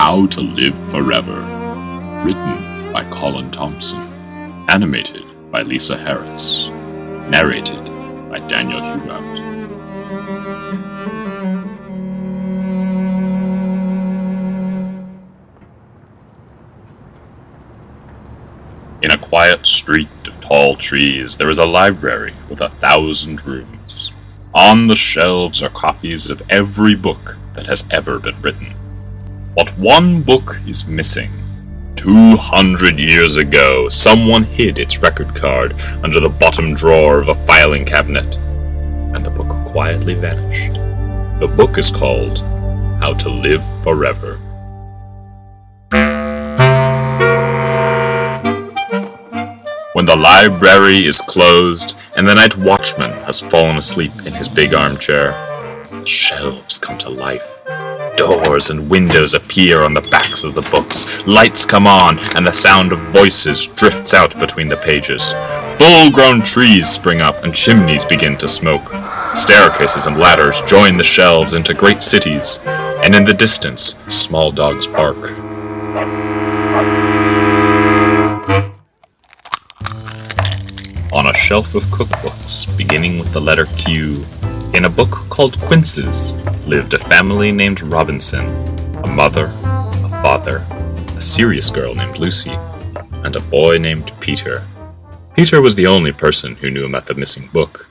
How to Live Forever, written by Colin Thompson, animated by Lisa Harris, narrated by Daniel Hugout. In a quiet street of tall trees, there is a library with 1,000 rooms. On the shelves are copies of every book that has ever been written. But one book is missing. 200 years ago, someone hid its record card under the bottom drawer of a filing cabinet, and the book quietly vanished. The book is called How to Live Forever. When the library is closed and the night watchman has fallen asleep in his big armchair, the shelves come to life. Doors and windows appear on the backs of the books, lights come on, and the sound of voices drifts out between the pages. Full-grown trees spring up and chimneys begin to smoke. Staircases and ladders join the shelves into great cities, and in the distance, small dogs bark. On a shelf of cookbooks, beginning with the letter Q, in a book called Quince's, lived a family named Robinson, a mother, a father, a serious girl named Lucy, and a boy named Peter. Peter was the only person who knew about the missing book.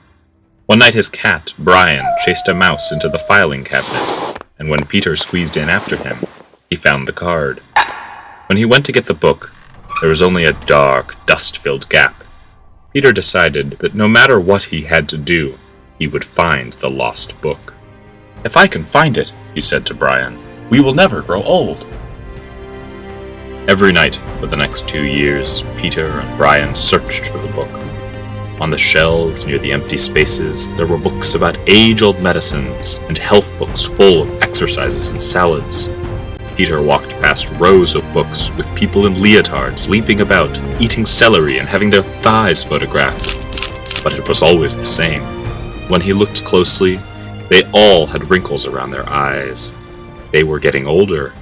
One night his cat, Brian, chased a mouse into the filing cabinet, and when Peter squeezed in after him, he found the card. When he went to get the book, there was only a dark, dust-filled gap. Peter decided that no matter what he had to do, he would find the lost book. "If I can find it," he said to Brian, "we will never grow old." Every night for the next 2 years, Peter and Brian searched for the book. On the shelves near the empty spaces, there were books about age-old medicines and health books full of exercises and salads. Peter walked past rows of books with people in leotards leaping about, eating celery and having their thighs photographed. But it was always the same. When he looked closely, they all had wrinkles around their eyes. They were getting older.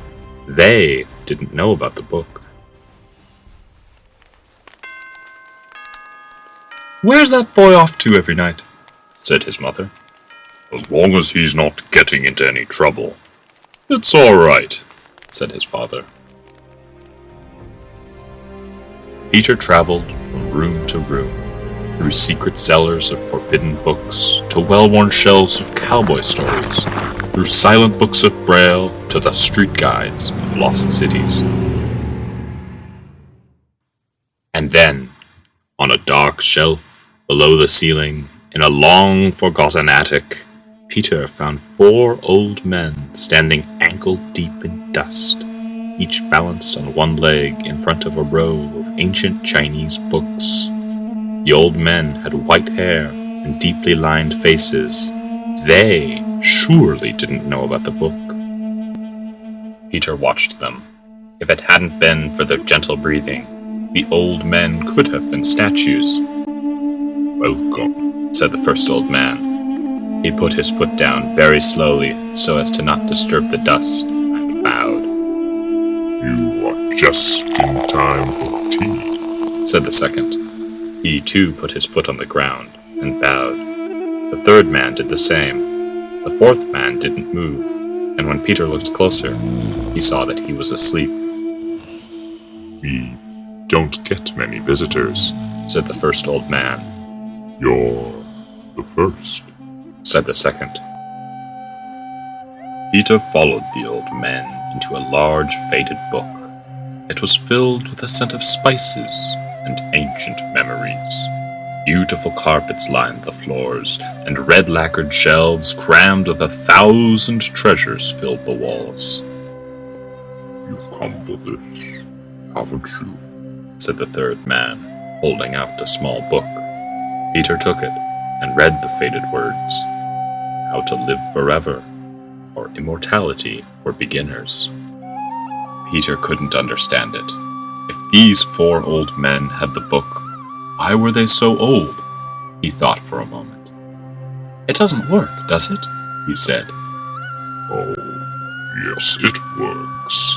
They didn't know about the book. "Where's that boy off to every night?" said his mother. "As long as he's not getting into any trouble, it's all right," said his father. Peter traveled from room to room, through secret cellars of forbidden books to well-worn shelves of cowboy stories, through silent books of Braille to the street guides of lost cities. And then, on a dark shelf below the ceiling, in a long-forgotten attic, Peter found 4 old men standing ankle-deep in dust, each balanced on one leg in front of a row of ancient Chinese books. The old men had white hair and deeply lined faces. They surely didn't know about the book. Peter watched them. If it hadn't been for their gentle breathing, the old men could have been statues. "Welcome," said the first old man. He put his foot down very slowly so as to not disturb the dust, and bowed. "You are just in time for tea," said the second. He too put his foot on the ground and bowed. The third man did the same. The fourth man didn't move, and when Peter looked closer, he saw that he was asleep. "We don't get many visitors," said the first old man. "You're the first," said the second. Peter followed the old men into a large faded book. It was filled with a scent of spices and ancient memories. Beautiful carpets lined the floors, and red-lacquered shelves crammed with 1,000 treasures filled the walls. "You've come to this, haven't you?" said the third man, holding out a small book. Peter took it and read the faded words, "How to Live Forever," or "Immortality for Beginners." Peter couldn't understand it. If these 4 old men had the book, why were they so old? He thought for a moment. "It doesn't work, does it?" he said. "Oh, yes, it works,"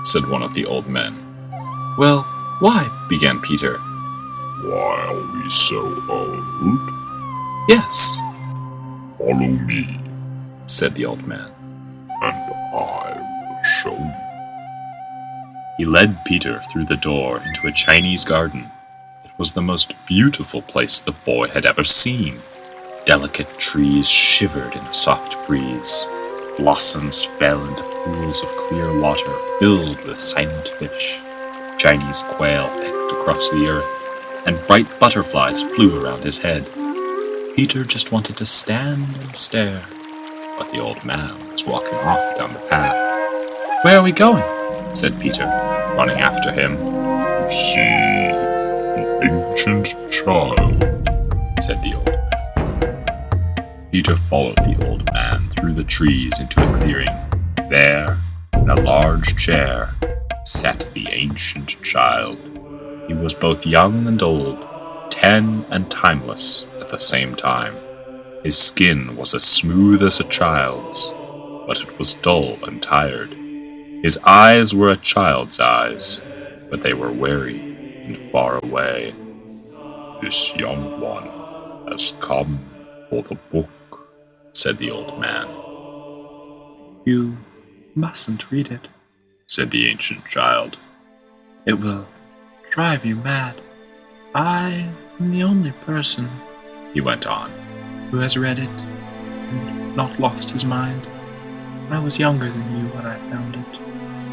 said one of the old men. Well, why? Began Peter. Why are we so old? Yes, Follow me, said the old man. and I will show you. He led Peter through the door into a Chinese garden. It was the most beautiful place the boy had ever seen. Delicate trees shivered in a soft breeze. Blossoms fell into pools of clear water filled with silent fish. Chinese quail pecked across the earth, and bright butterflies flew around his head. Peter just wanted to stand and stare, but the old man was walking off down the path. Where are we going? Said Peter, running after him. You see an ancient child. Said the old man. Peter followed the old man through the trees into a clearing. There, in a large chair, sat the ancient child. He was both young and old, 10 and timeless at the same time. His skin was as smooth as a child's, but it was dull and tired. His eyes were a child's eyes, but they were weary and far away. This young one has come for the book, said the old man. You mustn't read it, said the ancient child. It will drive you mad. I am the only person, he went on, who has read it and not lost his mind. I was younger than you when I found it,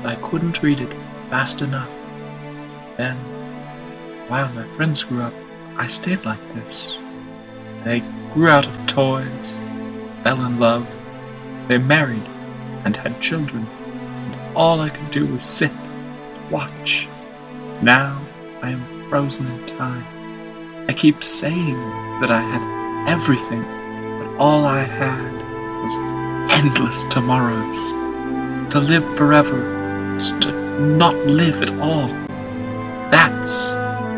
but I couldn't read it fast enough. Then, while my friends grew up, I stayed like this. They grew out of toys, fell in love, they married and had children, and all I could do was sit and watch. Now I am frozen in time. I keep saying that I had everything, but all I had was endless tomorrows. To live forever is to not live at all. That's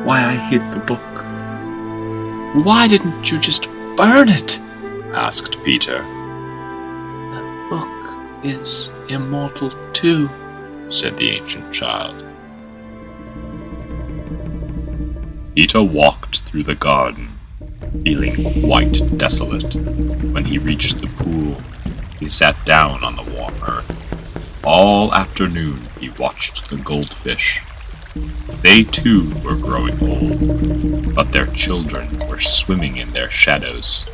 why I hid the book. Why didn't you just burn it? Asked Peter. The book is immortal too, said the ancient child. Peter walked through the garden, feeling quite desolate. When he reached the pool, he sat down on the warm earth. All afternoon he watched the goldfish. They too were growing old, but their children were swimming in their shadows.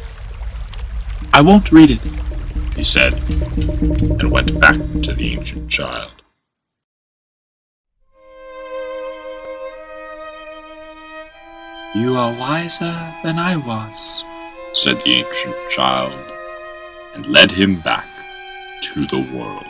I won't read it, he said, and went back to the ancient child. You are wiser than I was, said the ancient child, and led him back to the world.